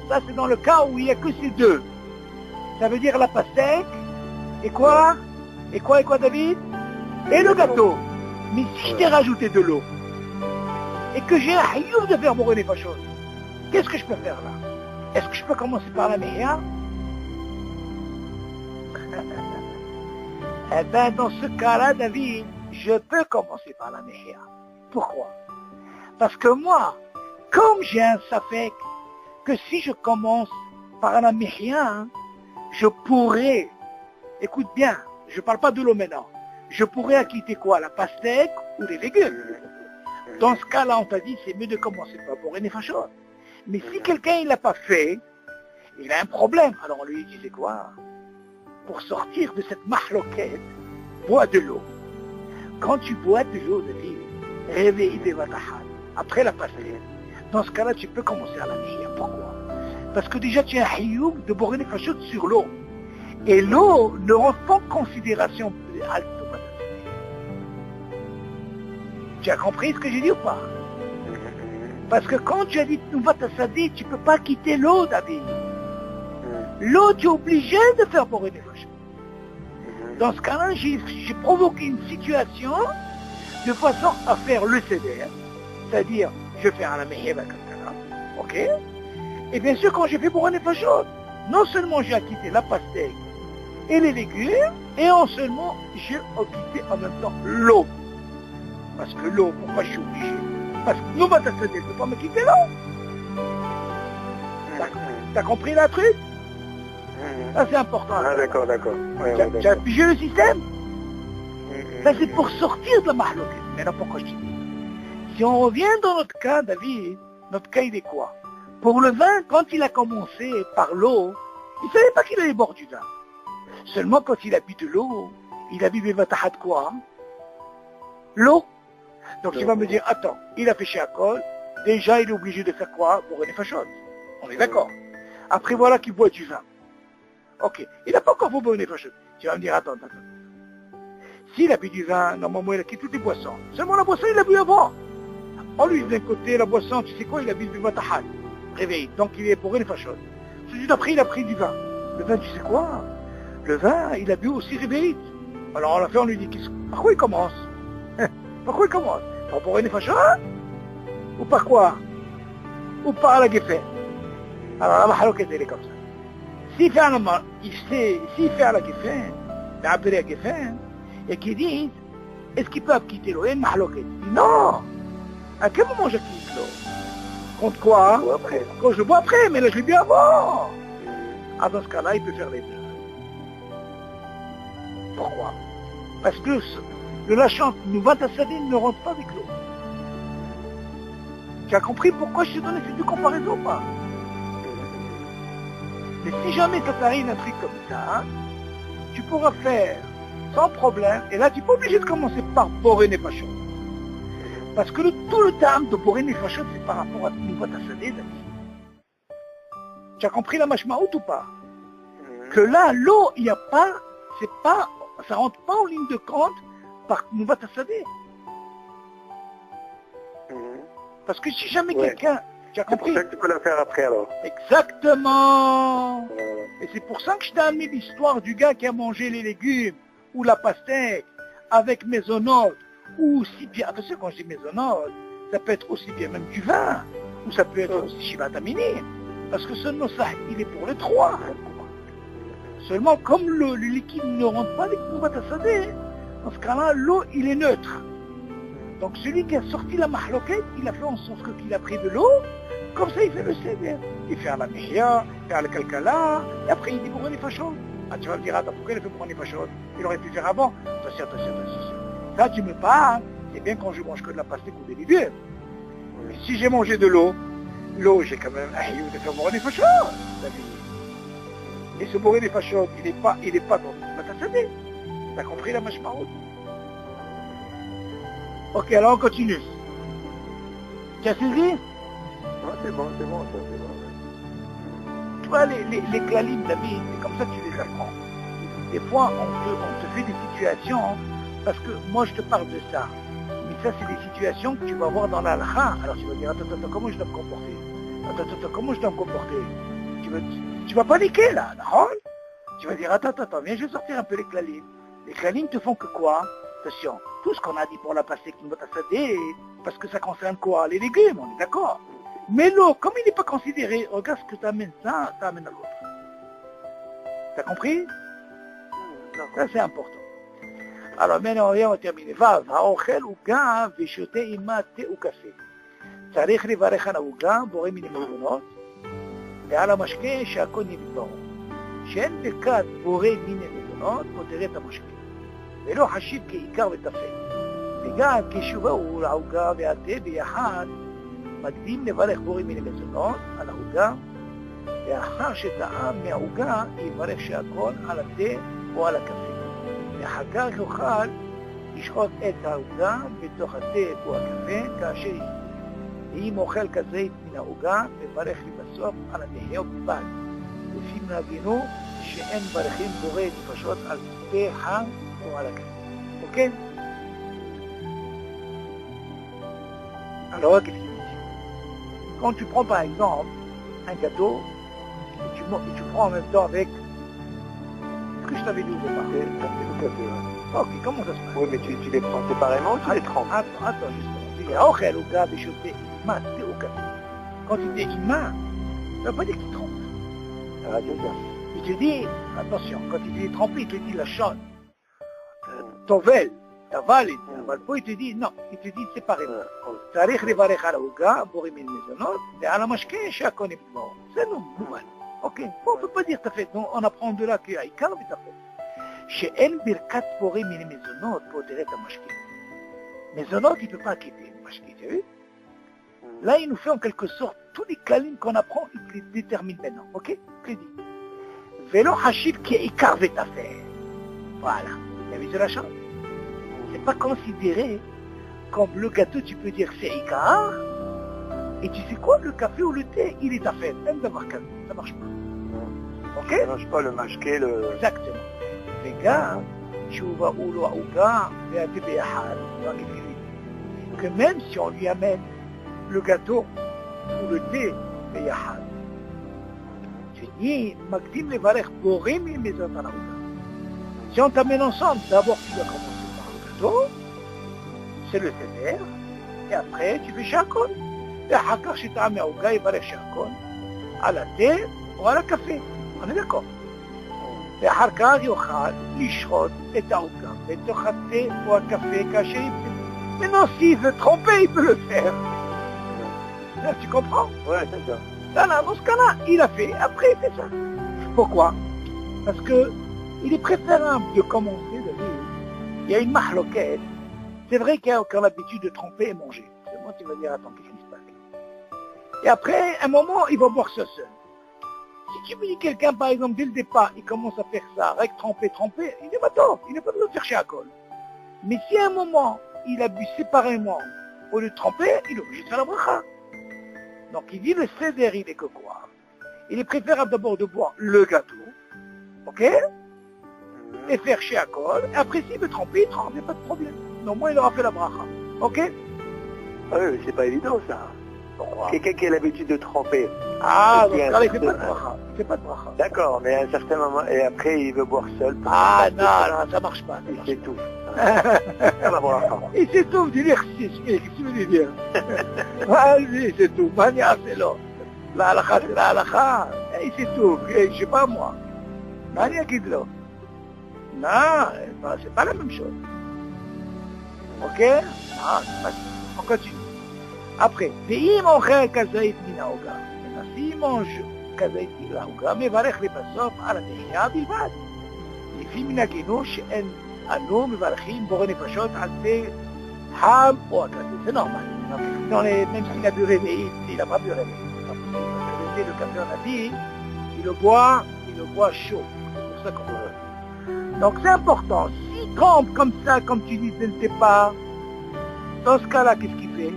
Ça, c'est dans le cas où il n'y a que ces deux. Ça veut dire la pastèque, et quoi, David? Et le gâteau. Mais si je t'ai rajouté de l'eau, et que j'ai un hayouf de faire Boré Nefashot, qu'est-ce que je peux faire là? Est-ce que je peux commencer par la mehia? Eh bien, dans ce cas-là, David, je peux commencer par la mehia. Pourquoi? Parce que moi, comme j'ai un safek, que si je commence par la mehia, je pourrais, écoute bien, je ne parle pas de l'eau maintenant, je pourrais acquitter quoi? La pastèque ou les légumes. Dans ce cas-là, on t'a dit, c'est mieux de commencer par Boré Nefashot. Mais si quelqu'un il l'a pas fait, il a un problème. Alors on lui dit, c'est quoi? Pour sortir de cette mahloquette, bois de l'eau. Quand tu bois de l'eau, David, réveille des vatahad, après la pastèque. Dans ce cas-là, tu peux commencer à la mehia. Pourquoi? Parce que déjà, tu as un hiyoub de Boré Nefashot sur l'eau. Et l'eau ne rentre pas en considération. Tu as compris ce que j'ai dit ou pas? Parce que quand tu as dit Tnouvat Assadeh, tu ne peux pas quitter l'eau, David. L'eau, tu es obligé de faire Boré Nefashot. Dans ce cas-là, j'ai provoqué une situation de façon à faire le CDR, c'est-à-dire, je fais un Meheba Kankana, ok? Et bien sûr, quand j'ai fait Boré Nefashot, non seulement j'ai acquitté la pastèque et les légumes, et en seulement, j'ai acquitté en même temps l'eau. Parce que l'eau, pourquoi je suis obligé? Parce que Tnouvat Assadeh ne peut pas me quitter l'eau. T'as compris la truc? Ça c'est important. Ah d'accord. Tu as pigé le système? Ça c'est pour sortir de la mahloquette. Maintenant pourquoi je te dis? Si on revient dans notre cas, David, notre cas il est quoi? Pour le vin, quand il a commencé par l'eau, il ne savait pas qu'il allait boire du vin. Seulement quand il a bu de l'eau, il a bu des vatahad quoi? L'eau. Donc tu vas me dire, attends, il a fait Shakol, déjà il est obligé de faire quoi? Boré Nefashot. On est d'accord. Après voilà qu'il boit du vin. Ok, il n'a pas encore fait Boré Nefashot. Tu vas me dire, attends. S'il a bu du vin, normalement il a quitté toutes les boissons. Seulement la boisson, il l'a bu avant. On lui dit d'un côté, la boisson, tu sais quoi, il a bu du vatahad. Réveil. Donc il est Boré Nefashot. Tout après, il a pris du vin. Le vin, tu sais quoi? Le vin, il a bu aussi réveil. Alors on l'a fait, on lui dit, par quoi il commence? Par quoi il commence? Par Boré Nefashot? Ou par quoi? Ou par la Geffen? Alors la mahloquette, elle est comme ça. S'il fait à la Geffen, d'Abdel Geffen, et qu'ils disent, est-ce qu'ils peuvent quitter l'eau? Il y a une mahloquette. Non. À quel moment je quitte l'eau? Contre quoi? Après. Quand je le bois après, mais là je l'ai bu avant. Ah, dans ce cas-là, il peut faire les deux. Pourquoi? Parce que le lâchant Nouvat Asadé ne rentre pas avec l'eau. Tu as compris pourquoi je t'ai donné ces deux comparaisons ou pas? Mais si jamais ça t'arrive un truc comme ça, tu pourras faire sans problème, et là tu n'es pas obligé de commencer par Boré Nefashot. Parce que tout le terme de Boré Nefashot, c'est par rapport à Nouvat Asadé. Tu as compris la mashmaout ou pas? Que là, l'eau, il n'y a pas, c'est pas, ça rentre pas en ligne de compte par Nouvat Asadé. Parce que si jamais quelqu'un, tu as compris? C'est pour ça que tu peux la faire après alors. Exactement. Et c'est pour ça que je t'ai amené l'histoire du gars qui a mangé les légumes, ou la pastèque, avec mésonote, ou aussi bien, attention quand je dis mésonote, ça peut être aussi bien même du vin, ou ça peut être aussi shivatamini, parce que ce nosah, il est pour les trois. Seulement, comme le liquide ne rentre pas avec Nouvat Asadé, dans ce cas-là, l'eau, il est neutre. Donc celui qui a sorti la mahloquette, il a fait en sorte qu'il a pris de l'eau, comme ça il fait le seder. Il fait la mihya, il fait le kalkala, et après il dit pour les fachos. Ah tu vas me dire, attends, pourquoi il a fait pour les fachos? Il aurait pu faire avant. Attention. Ça tu me parles, c'est bien quand je mange que de la pastèque ou des légumes. Mais si j'ai mangé de l'eau, j'ai quand même un de faire pour les fachos. Et ce bourré des fachos, il n'est pas dans le matasadé. T'as compris la mashmaout? Ok, alors on continue. Tu as saisi? Ouais, c'est bon, ça, c'est bon. Tu vois, les klalim de la vie, c'est comme ça que tu les apprends. Des fois, on te fait des situations, parce que moi je te parle de ça. Mais ça, c'est des situations que tu vas voir dans l'alha. Alors tu vas dire, attends, comment je dois me comporter? Attends, comment je dois me comporter? Tu vas paniquer là, non? Tu vas dire, attends, viens, je vais sortir un peu les klalim. Les klalim te font que quoi? Attention, tout ce qu'on a dit pour la pastèque Nouvat Asadé, parce que ça concerne quoi? Les légumes, on est d'accord. Mais l'eau, comme il n'est pas considéré, regarde ce que tu amènes ça, t'amènes à l'autre. T'as compris? Ça c'est important. Alors maintenant, on va terminer. Vav, האוכל עוגה ושותה עימה תה וקפה. צריך לברך על העוגה, בורא מן המזונות, ועל המשקה שהכל נבדור. שאין ברכת בורא מן המזונות, פוטר את המשקה. ולא חשיב כעיקר וטפל. וגם כשובעו לעוגה והתה ביחד, מקדים לברך בורא מן המזונות על העוגה, ואחר שטעם מהעוגה יברך שהכל על התה או על הקפה. ואחר כך יוכל לשחוט את העוגה בתוך התה או הקפה כאשר יהיה. ואם אוכל כזית מן העוגה, מברך לבסוף על הדהיו בלבד. לפי מנהגנו שאין ברכין בורא נפשות על תה חם או על הקפה. אוקיי? Alors, qu'est-ce qu'il dit? Quand tu prends par exemple un gâteau, et tu prends en même temps avec ce que je t'avais dit au départ. Ok, comment ça se passe? Oui, mais tu les prends séparément ou tu les trempes? Attends, justement. Tu dis, Ochel ou gars, des choses, ima, thé au café. Quand tu dis ima, ça ne veut pas dire qu'il trempe. Ah, c'est ça. Il te dit, attention, quand il dit tremper, il te dit la chaîne. Tovel, Taval, il te dit non, il te dit séparément. צריך לברך על העוגה, בורא מן מזונות, ועל המשקה שהכל נבדור. זה לא מובן. אוקיי, פה on peut pas dire תפת, on apprend de là שהעיקר ותפת. שאין ברכת בורא מן מזונות פוטר את המשקה. מזונות, il ne peut pas quitter le משקה, tu as vu? Là, il nous fait en quelque sorte tous les kalims qu'on apprend, il les détermine maintenant, ok? Je dis. ולא חשיב כעיקר ותפת. Voilà. Tu as vu de la chose? C'est pas considéré comme le gâteau, tu peux dire c'est Ikar, et tu sais quoi, le café ou le thé, il est à faire, même d'avoir café, ça marche pas. Ok? Ça marche pas le mashké, le... Exactement. Les gars, Chouva ou le Aouga, que même si on lui amène le gâteau ou le thé, Beyahad, tu dis, Magdim le Varech Borim et Mezot à l'Aouga. Si on t'amène ensemble, d'abord tu dois commencer par le gâteau, c'est le seder, et après tu fais shakon. Et après, si tu as mis au gars, il va aller shakon, à la thé ou à la café. On est d'accord? ואחר כך יוכל לשחוט את העוגה בתוך התה או הקפה כאשר ירצה. Maintenant, s'il veut tromper, il peut le faire. Là, tu comprends? Ouais, c'est ça. Voilà, dans ce cas-là, il a fait, après il fait ça. Pourquoi? Parce que il est préférable de commencer de vivre. Il y a une mahloquette. C'est vrai qu'il y a l'habitude de tromper et manger. C'est moi qui va dire, attends, qu'est-ce qui se passe? Et après, un moment, il va boire ça seul. Si tu me dis quelqu'un, par exemple, dès le départ, il commence à faire ça, avec tremper, il n'est pas tort, il n'est pas besoin de chercher à colle. Mais si à un moment, il a bu séparément, au lieu de tremper, il est obligé de faire la bracha. Donc il dit le seder, il est que quoi? Il est préférable d'abord de boire le gâteau, ok? Et faire chez Akol, et après s'il veut tremper, il trempe, il n'y a pas de problème. Donc moi, il aura fait la bracha, ok? Ah oui, mais c'est pas évident ça. Pourquoi? Quelqu'un qui a l'habitude de tremper. Ah, donc là, il ne fait pas de bracha. Il fait pas de bracha. D'accord, mais à un certain moment, et après il veut boire seul. Ah non, ça marche pas. Il s'étouffe. Ça va boire la Il s'étouffe du l'exercice, qu'est-ce que tu veux dire? Vas-y, c'est tout. Mania, c'est l'autre. La halakha, c'est la halakha. Il s'étouffe, je sais pas moi. Mania qui de l'autre. Non, c'est pas la même chose. Ok? Non, c'est pas ça. On continue. Après, ואם אוכל כזית מן העוגה, מנסים מונג' כזית מן העוגה, מברך לבסוף על התחייה בלבד. לפי מנהגנו שאין אנו מברכים בורא נפשות על תה חם או הקטן. C'est normal. Même s'il a bu réveil, il n'a pas bu réveil. Le café, on a dit, il le boit chaud. C'est pour ça qu'on veut. Donc c'est important. S'il trempe comme ça, comme tu dis dès le départ, dans ce cas-là, qu'est-ce qu'il fait?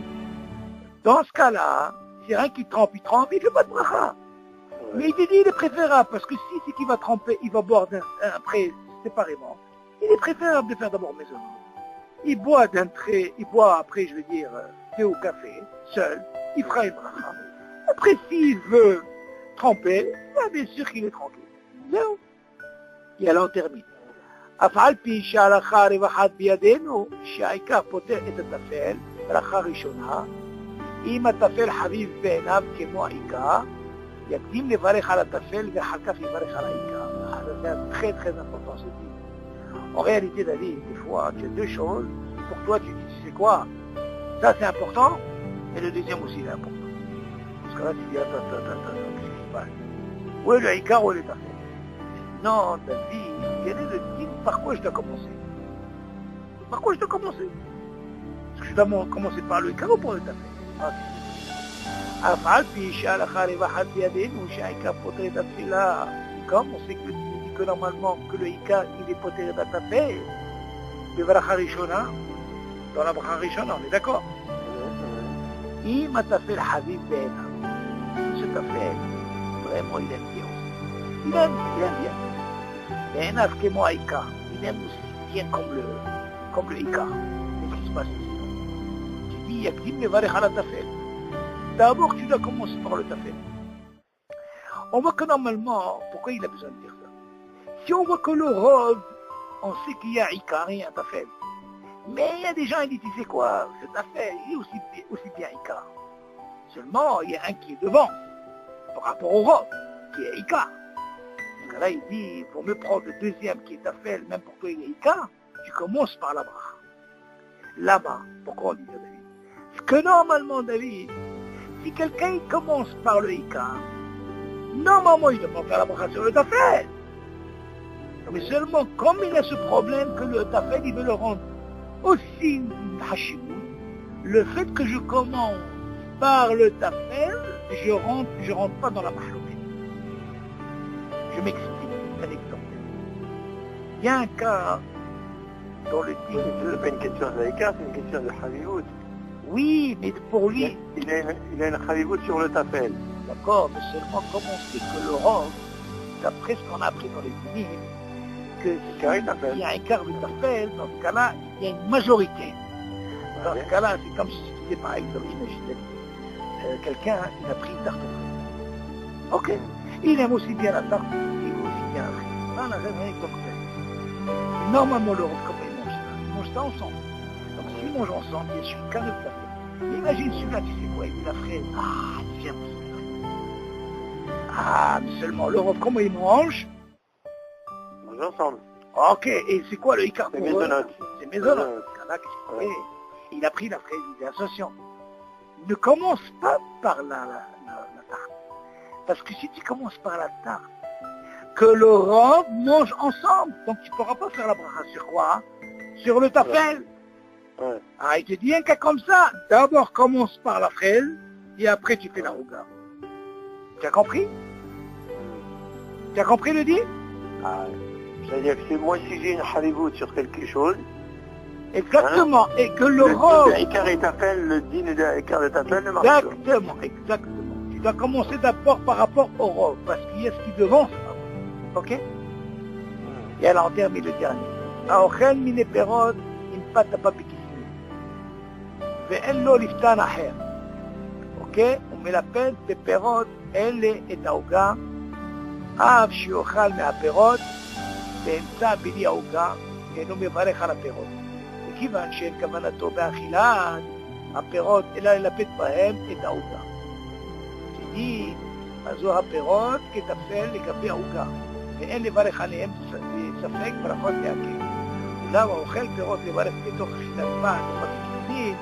Dans ce cas-là, c'est rien qui trempe, il ne fait pas de bracha. Mais il dit, il est préférable, parce que si c'est qu'il va tremper, il va boire après, séparément. Il est préférable de faire d'abord maison. Il boit d'un trait, il boit après, je veux dire, thé ou café, seul, il fera une bracha. Après, s'il veut tremper, bien sûr qu'il est tranquille. זהו. יאללה, on termine. אף על פי שההלכה הרווחת בידינו, שהעיקר פותר את הטפל, ברכה ראשונה, אם הטפל חביב בעיניו כמו העיקר, יקדים לברך על הטפל ואחר כך יברך על העיקר. C'est très très important ce dit. En réalité, David, des fois, tu as deux choses. Pour toi, tu dis, tu sais quoi? Ça c'est important, et le deuxième aussi il est important. Parce que là, tu dis, attends, qu'est-ce qui se passe? Où est le Haïkar, où est le Tafel? Non, David, quel est le titre? Par quoi je dois commencer? Par quoi je dois commencer? Est-ce que je dois commencer par le Haïkar ou par le Tafel? אף על פי שההלכה רווחת בידינו שהעיקר פותר את התפילה. Comme on sait que le dit que normalement que le Haïkar il est poter et Tafel, le bracha rishona, dans la bracha rishona, on est d'accord? אם הטפל חביב בעיניו, ce Tafel, vraiment il aime bien aussi. Il aime bien. בעיניו כמו העיקר, il aime aussi bien comme le Haïkar. Qu'est-ce qui se passe ici? Tu dis, יקדים לברך על הטפל. D'abord, tu dois commencer par le Tafel. On voit que normalement, pourquoi il a besoin de dire ça? Si on voit que le rose, on sait qu'il y a Haïkar et un Tafel. Mais il y a des gens qui disent, tu sais quoi, ce Tafel, il est aussi bien Haïkar. Seulement, il y a un qui est devant, par rapport au rose, qui est Haïkar. Parce que là, il dit, il faut mieux prendre le deuxième qui est Tafel, même pour toi il est Haïkar, tu commences par la bracha. Là-bas, pourquoi on dit ça, David? Parce que normalement, David, si quelqu'un commence par le Haïkar, normalement il ne doit pas faire la bracha sur le Tafel. Mais seulement comme il a ce problème que le Tafel il veut le rendre aussi hachimou, le fait que je commence par le Tafel, je rentre pas dans la mahloquette. Je m'explique, un exemple. Il y a un cas dans le Ce n'est pas une question de Haïkar, c'est une question de Chavivout. Oui, mais pour lui... Il a une Chavivout sur le Tafel. D'accord, mais seulement comme on sait que le rose, d'après ce qu'on a appris dans les dynimes, que s'il y a un quart de Tafel, dans ce cas-là, il y a une majorité. Dans ce cas-là, c'est comme si c'était par exemple, imaginez, quelqu'un, il a pris une tarte aux fruits. Ok, il aime aussi bien la tarte, il aime aussi bien la frite. Ah, la raison, donc, normalement, le rose, comment il mange ça ensemble. Donc s'ils mangent ensemble, bien sûr, qu'un de Tafel. Imagine celui-là, tu sais quoi, il met la fraise. Ah, il vient pousser la fraise. Ah, mais seulement le rose, comment il mange? mange ensemble. Ok, et c'est quoi le Icar C'est pour eux? mésonote. C'est mésonote. Il a pris la fraise d'association. Ne commence pas par la tarte. Parce que si tu commences par la tarte, que le rov mange ensemble, donc tu ne pourras pas faire la bracha sur quoi? Hein? Sur le tafel. Ouais. Ah, il te dit un cas comme ça. D'abord commence par la fraise, et après tu fais la rouga. Tu as compris? Tu as compris le dit? Ah, c'est-à-dire que moi, si j'ai une haribout sur quelque chose, Exactement. Hein? Et que le rov... le dîner d'écart de tafel ne marche pas. Exactement. Tu dois commencer d'abord par rapport au rov, parce qu'il y a ce qui devance. Ok? Et alors on termine le dernier. האוכל מיני פירות עם פת הבא בכיסים ואין לו לפתן אחר. אוקיי? הוא מלפד בפירות אלה את העוגה, אף שיאכל מהפירות באמצע בלי העוגה, אינו מברך על הפירות. וכיוון שאין כוונתו באכילת הפירות אלא ללפד בהם את העוגה. כי זו הפירות כתפל לגבי העוגה, ואין לברך עליהם ספק ברכות להקל. אולם האוכל פירות לברך בתוך אכילת פת או בכיסים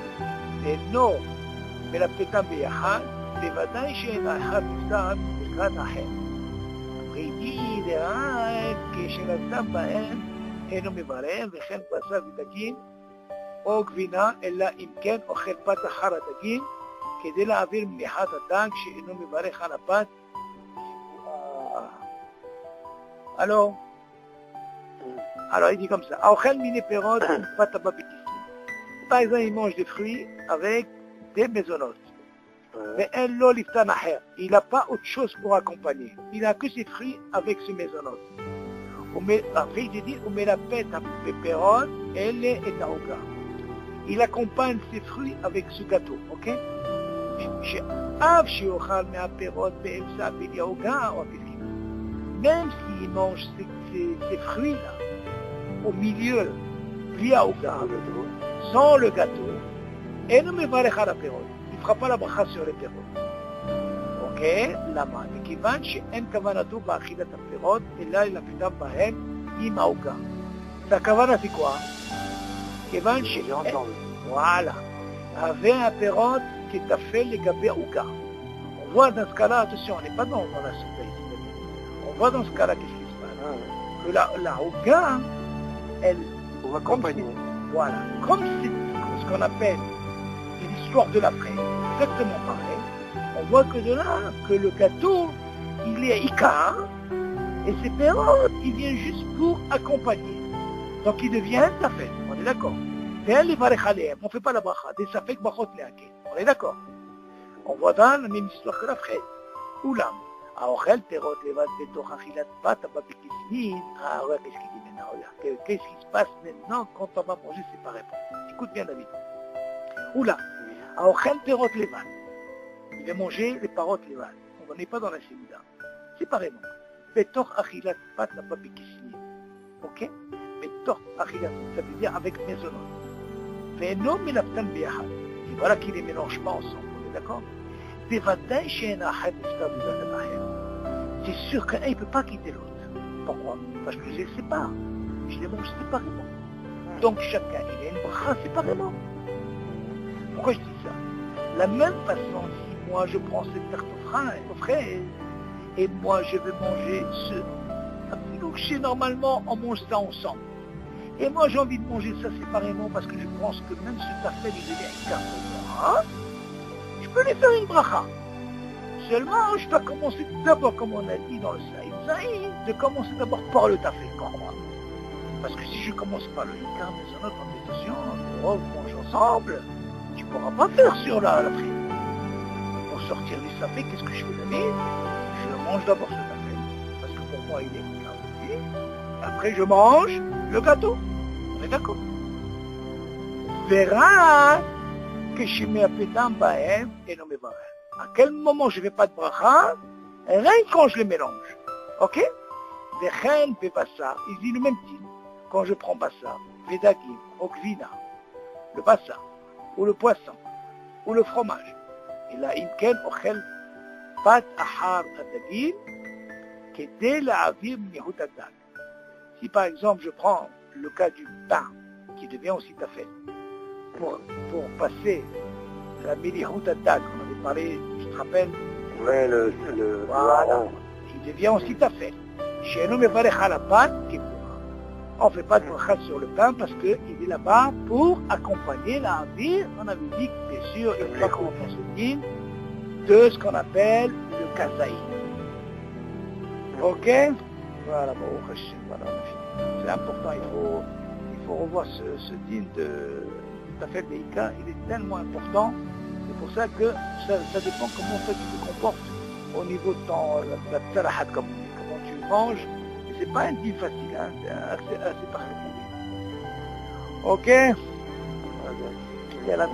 ואינו מלפדם ביחד, בוודאי שאין האחד נפתח לקראת האחר. פרידי דרק כשנפתם בהם אינו מברך, וכן בשר ודגים או גבינה, אלא אם כן אוכל פת אחר הדגים, כדי להעביר מניחת הדג שאינו מברך על הפת. Alors il dit comme ça, par exemple il mange des fruits avec des maisonnotes. Mais il n'a pas autre chose pour accompagner. Il n'a que ses fruits avec ses maisonnotes. Après il dit, il accompagne ses fruits avec ce gâteau, ok? Même s'il mange ces fruits-là au milieu, sans le gâteau, il ne fera pas la bracha sur les pirotes. Ok? למה? מכיוון שאין כוונתו באכילת הפירות, אלא ללפדם בהם עם העוגה. והכוונה זה quoi? כיוון שאין... וואלה. הווה הפירות כתפל לגבי העוגה. On voit dans ce cas-là, attention, on n'est pas dans la soupe ici. On voit dans ce cas-là qu'est-ce qui se passe. Que la houga, elle... On va accompagner. Voilà. Comme c'est ce qu'on appelle l'histoire de la fraise, exactement pareil, on voit que de là, que le gâteau, il est Icar, et ses pérotes, il vient juste pour accompagner. Donc il devient tafel, on est d'accord. On ne fait pas la bracha, des safek bachot leake. On est d'accord. On voit dans la même histoire que la fraise. Oulam. האוכל פירות לבד בתוך אכילת פת הבא בכיסים, regarde qu'est-ce qu'il dit maintenant, regarde, qu'est-ce qui se passe maintenant quand on va manger séparément. Écoute bien David. Oula, האוכל פירות לבד, il va manger les parottes לבד, on n'est pas dans la sémida, séparément, בתוך אכילת פת הבא בכיסים, ok? בתוך אכילת, ça veut dire avec maisonnote, ואינו מלפתן ביחד, et voilà qu'il les mélange pas ensemble, on est d'accord? בוודאי שאין האחד נפטר בבת האחר. C'est sûr qu'un ne peut pas quitter l'autre. Pourquoi? Parce que je les sépare. Je les mange séparément. Donc chacun, il a une bracha séparément. Pourquoi je dis ça? La même façon, si moi je prends cette tarte aux fraises, et moi je vais manger ce... Donc chez normalement, on mange ça ensemble. Et moi j'ai envie de manger ça séparément parce que je pense que même ce tafel, il est un quart pour moi. Je peux lui faire une bracha. Seulement, je dois commencer d'abord, comme on a dit dans le Saïd, de commencer d'abord par le tafel, comprends? Parce que si je commence par le Icar, mais en autre attention, on mange ensemble, tu ne pourras pas faire sur la frite. Pour sortir du tafel, qu'est-ce que je fais David? Je mange d'abord ce tafel, parce que pour moi il est Icar aussi. Après je mange le gâteau. On est d'accord? Verra que je mets un pétan bahem et non me barre. À quel moment je ne fais pas de bracha? Rien quand je les mélange. Ok? Vechen bebassa, il dit le même titre. Quand je prends bassa, vedagim, okvina, le bassa, ou le poisson, ou le fromage. Et là, imken ochel pat ahar adagim, kedé la avir mnihut adag. Si par exemple je prends le cas du pain, qui devient aussi tafel, pour passer la milihout adak, on avait parlé, je te rappelle, Ouais, voilà, il devient aussi tafel. Chez nous, on ne fait pas de brachat sur le pain parce qu'il est là-bas pour accompagner la vie. On avait dit que bien sûr, il faut qu'on fait ce dîme de ce qu'on appelle le kazaï. Ok? Voilà, voilà. C'est important, il faut revoir ce dîme de tafel beïka. Il est tellement important. C'est pour ça que ça dépend comment toi tu te comportes au niveau de la tsarahat, comment tu manges. C'est pas un dîme facile, hein, c'est assez particulier. Ok? Yalla,